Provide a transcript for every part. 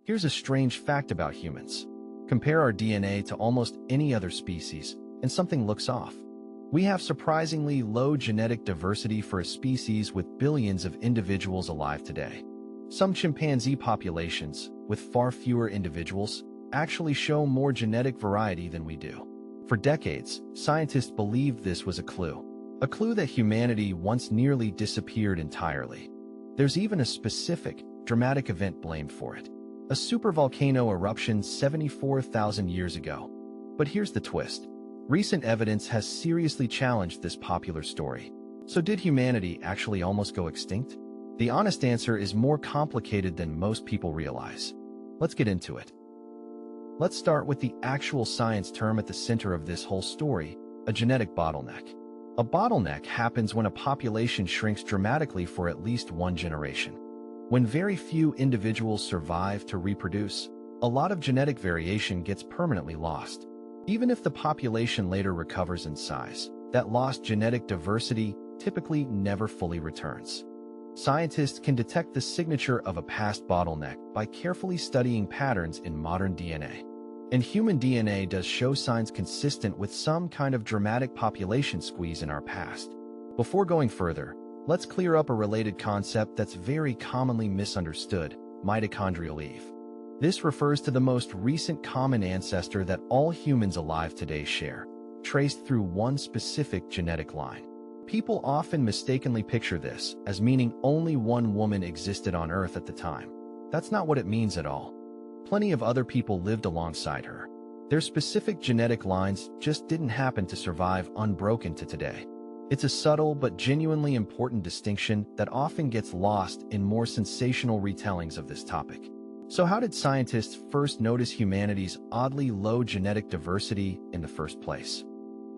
Here's a strange fact about humans. Compare our DNA to almost any other species, and something looks off. We have surprisingly low genetic diversity for a species with billions of individuals alive today. Some chimpanzee populations, with far fewer individuals, actually show more genetic variety than we do. For decades, scientists believed this was a clue that humanity once nearly disappeared entirely. There's even a specific, dramatic event blamed for it: a supervolcano eruption 74,000 years ago. But here's the twist. Recent evidence has seriously challenged this popular story. So did humanity actually almost go extinct? The honest answer is more complicated than most people realize. Let's get into it. Let's start with the actual science term at the center of this whole story: a genetic bottleneck. A bottleneck happens when a population shrinks dramatically for at least one generation. When very few individuals survive to reproduce, a lot of genetic variation gets permanently lost. Even if the population later recovers in size, that lost genetic diversity typically never fully returns. Scientists can detect the signature of a past bottleneck by carefully studying patterns in modern DNA. And human DNA does show signs consistent with some kind of dramatic population squeeze in our past. Before going further, let's clear up a related concept that's very commonly misunderstood: mitochondrial Eve. This refers to the most recent common ancestor that all humans alive today share, traced through one specific genetic line. People often mistakenly picture this as meaning only one woman existed on Earth at the time. That's not what it means at all. Plenty of other people lived alongside her. Their specific genetic lines just didn't happen to survive unbroken to today. It's a subtle but genuinely important distinction that often gets lost in more sensational retellings of this topic. So how did scientists first notice humanity's oddly low genetic diversity in the first place?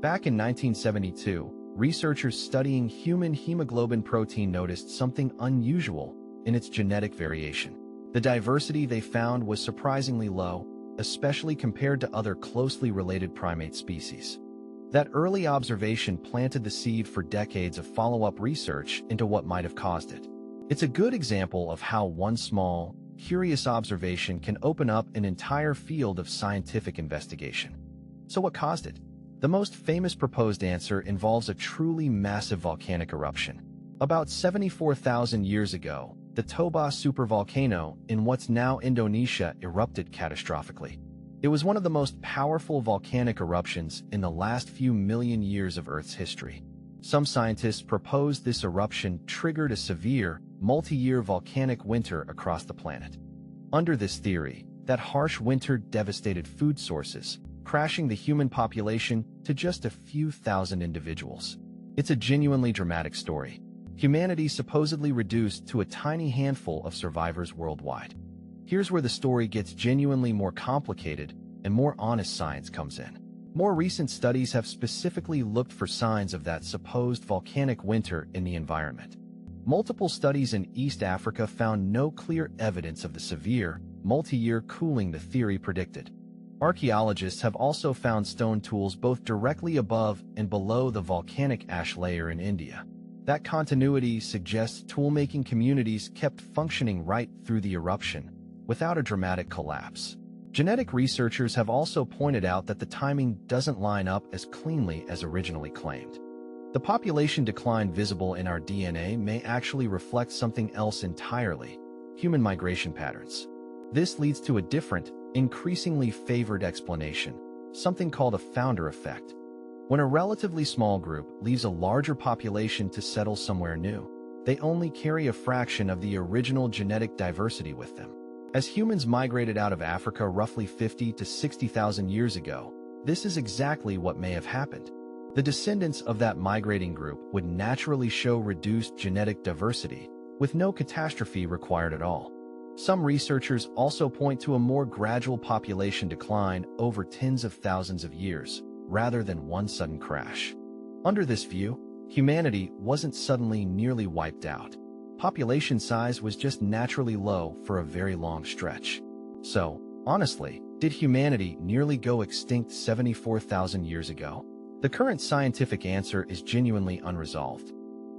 Back in 1972, researchers studying human hemoglobin protein noticed something unusual in its genetic variation. The diversity they found was surprisingly low, especially compared to other closely related primate species. That early observation planted the seed for decades of follow-up research into what might have caused it. It's a good example of how one small, curious observation can open up an entire field of scientific investigation. So what caused it? The most famous proposed answer involves a truly massive volcanic eruption. About 74,000 years ago, the Toba supervolcano in what's now Indonesia erupted catastrophically. It was one of the most powerful volcanic eruptions in the last few million years of Earth's history. Some scientists proposed this eruption triggered a severe, multi-year volcanic winter across the planet. Under this theory, that harsh winter devastated food sources, crashing the human population to just a few thousand individuals. It's a genuinely dramatic story. Humanity supposedly reduced to a tiny handful of survivors worldwide. Here's where the story gets genuinely more complicated and more honest science comes in. More recent studies have specifically looked for signs of that supposed volcanic winter in the environment. Multiple studies in East Africa found no clear evidence of the severe, multi-year cooling the theory predicted. Archaeologists have also found stone tools both directly above and below the volcanic ash layer in India. That continuity suggests tool-making communities kept functioning right through the eruption, without a dramatic collapse. Genetic researchers have also pointed out that the timing doesn't line up as cleanly as originally claimed. The population decline visible in our DNA may actually reflect something else entirely: human migration patterns. This leads to a different, increasingly favored explanation, something called a founder effect. When a relatively small group leaves a larger population to settle somewhere new, they only carry a fraction of the original genetic diversity with them. As humans migrated out of Africa roughly 50 to 60,000 years ago, this is exactly what may have happened. The descendants of that migrating group would naturally show reduced genetic diversity, with no catastrophe required at all. Some researchers also point to a more gradual population decline over tens of thousands of years, rather than one sudden crash. Under this view, humanity wasn't suddenly nearly wiped out. Population size was just naturally low for a very long stretch. So, honestly, did humanity nearly go extinct 74,000 years ago? The current scientific answer is genuinely unresolved.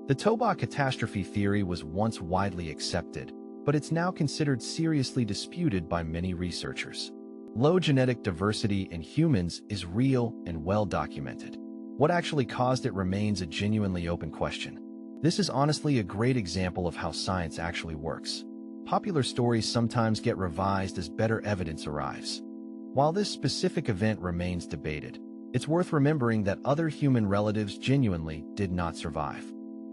The Toba catastrophe theory was once widely accepted, but it's now considered seriously disputed by many researchers. Low genetic diversity in humans is real and well documented. What actually caused it remains a genuinely open question. This is honestly a great example of how science actually works. Popular stories sometimes get revised as better evidence arrives. While this specific event remains debated, it's worth remembering that other human relatives genuinely did not survive.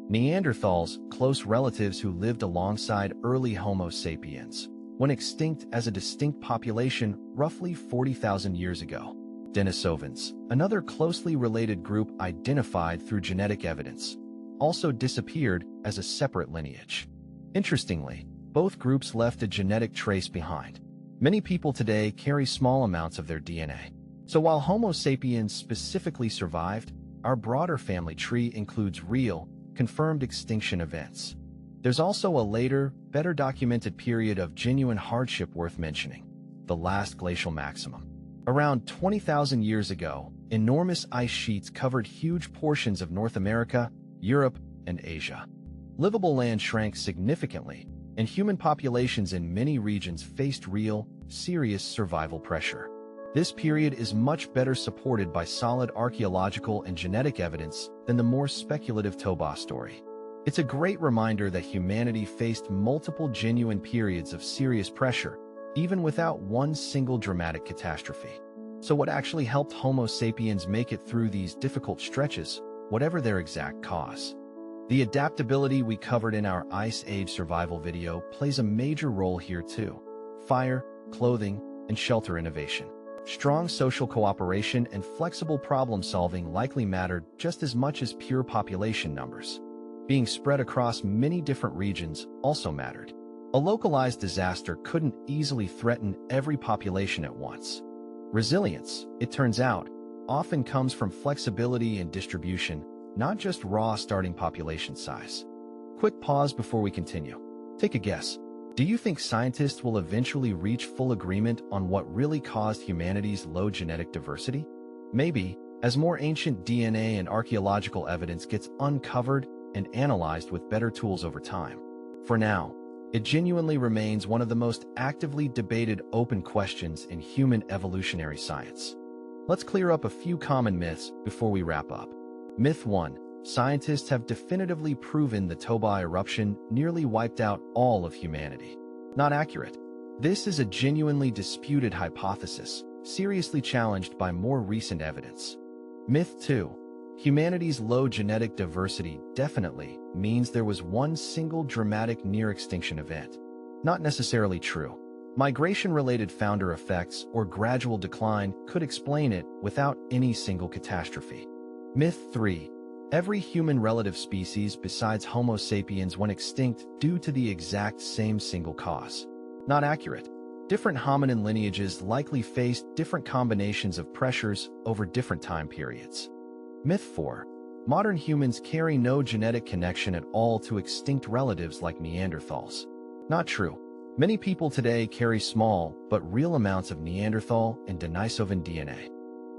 Neanderthals, close relatives who lived alongside early Homo sapiens, went extinct as a distinct population roughly 40,000 years ago. Denisovans, another closely related group identified through genetic evidence, also disappeared as a separate lineage. Interestingly, both groups left a genetic trace behind. Many people today carry small amounts of their DNA. So while Homo sapiens specifically survived, our broader family tree includes real, confirmed extinction events. There's also a later, better documented period of genuine hardship worth mentioning: the last glacial maximum. Around 20,000 years ago, enormous ice sheets covered huge portions of North America, Europe, and Asia. Livable land shrank significantly, and human populations in many regions faced real, serious survival pressure. This period is much better supported by solid archaeological and genetic evidence than the more speculative Toba story. It's a great reminder that humanity faced multiple genuine periods of serious pressure, even without one single dramatic catastrophe. So what actually helped Homo sapiens make it through these difficult stretches, whatever their exact cause? The adaptability we covered in our Ice Age survival video plays a major role here too. Fire, clothing, and shelter innovation. Strong social cooperation and flexible problem-solving likely mattered just as much as pure population numbers. Being spread across many different regions also mattered. A localized disaster couldn't easily threaten every population at once. Resilience, it turns out, often comes from flexibility and distribution, not just raw starting population size. Quick pause before we continue. Take a guess. Do you think scientists will eventually reach full agreement on what really caused humanity's low genetic diversity? Maybe, as more ancient DNA and archaeological evidence gets uncovered and analyzed with better tools over time. For now, it genuinely remains one of the most actively debated open questions in human evolutionary science. Let's clear up a few common myths before we wrap up. Myth 1. Scientists have definitively proven the Toba eruption nearly wiped out all of humanity. Not accurate. This is a genuinely disputed hypothesis, seriously challenged by more recent evidence. Myth 2. Humanity's low genetic diversity definitely means there was one single dramatic near-extinction event. Not necessarily true. Migration-related founder effects or gradual decline could explain it without any single catastrophe. Myth 3. Every human relative species besides Homo sapiens went extinct due to the exact same single cause. Not accurate. Different hominin lineages likely faced different combinations of pressures over different time periods. Myth 4. Modern humans carry no genetic connection at all to extinct relatives like Neanderthals. Not true. Many people today carry small but real amounts of Neanderthal and Denisovan DNA.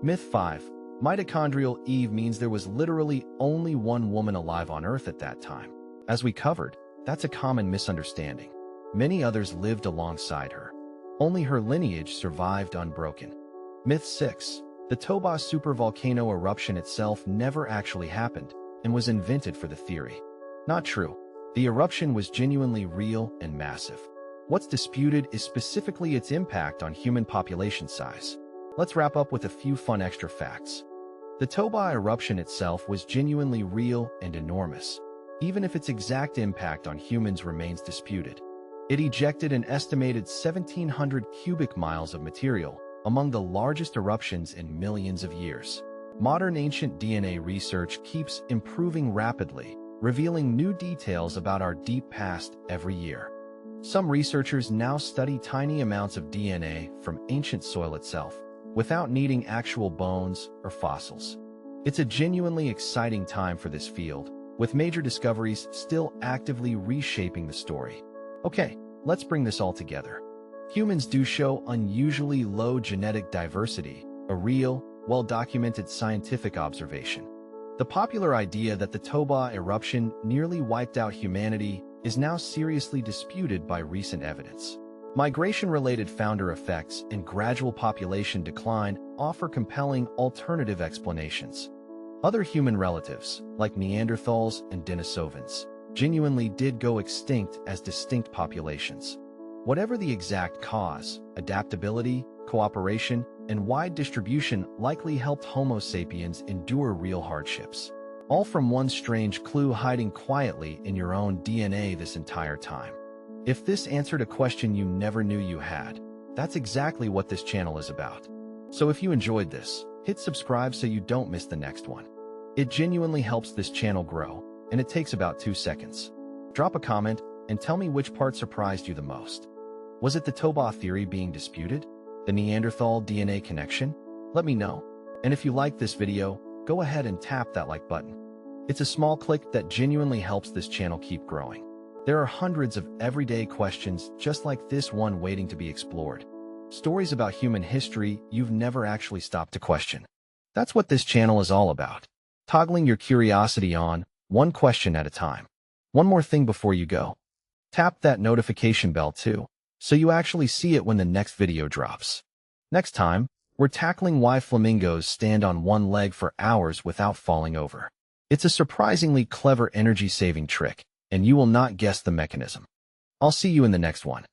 Myth 5. Mitochondrial Eve means there was literally only one woman alive on Earth at that time. As we covered, that's a common misunderstanding. Many others lived alongside her. Only her lineage survived unbroken. Myth 6. The Toba supervolcano eruption itself never actually happened and was invented for the theory. Not true. The eruption was genuinely real and massive. What's disputed is specifically its impact on human population size. Let's wrap up with a few fun extra facts. The Toba eruption itself was genuinely real and enormous, even if its exact impact on humans remains disputed. It ejected an estimated 1,700 cubic miles of material, among the largest eruptions in millions of years. Modern ancient DNA research keeps improving rapidly, revealing new details about our deep past every year. Some researchers now study tiny amounts of DNA from ancient soil itself, without needing actual bones or fossils. It's a genuinely exciting time for this field, with major discoveries still actively reshaping the story. Okay, let's bring this all together. Humans do show unusually low genetic diversity, a real, well-documented scientific observation. The popular idea that the Toba eruption nearly wiped out humanity is now seriously disputed by recent evidence. Migration-related founder effects and gradual population decline offer compelling alternative explanations. Other human relatives, like Neanderthals and Denisovans, genuinely did go extinct as distinct populations. Whatever the exact cause, adaptability, cooperation, and wide distribution likely helped Homo sapiens endure real hardships. All from one strange clue hiding quietly in your own DNA this entire time. If this answered a question you never knew you had, that's exactly what this channel is about. So if you enjoyed this, hit subscribe so you don't miss the next one. It genuinely helps this channel grow, and it takes about 2 seconds. Drop a comment and tell me which part surprised you the most. Was it the Toba Theory being disputed? The Neanderthal DNA connection? Let me know. And if you like this video, go ahead and tap that like button. It's a small click that genuinely helps this channel keep growing. There are hundreds of everyday questions just like this one waiting to be explored. Stories about human history you've never actually stopped to question. That's what this channel is all about. Toggling your curiosity on, one question at a time. One more thing before you go. Tap that notification bell too, so you actually see it when the next video drops. Next time, we're tackling why flamingos stand on one leg for hours without falling over. It's a surprisingly clever energy-saving trick, and you will not guess the mechanism. I'll see you in the next one.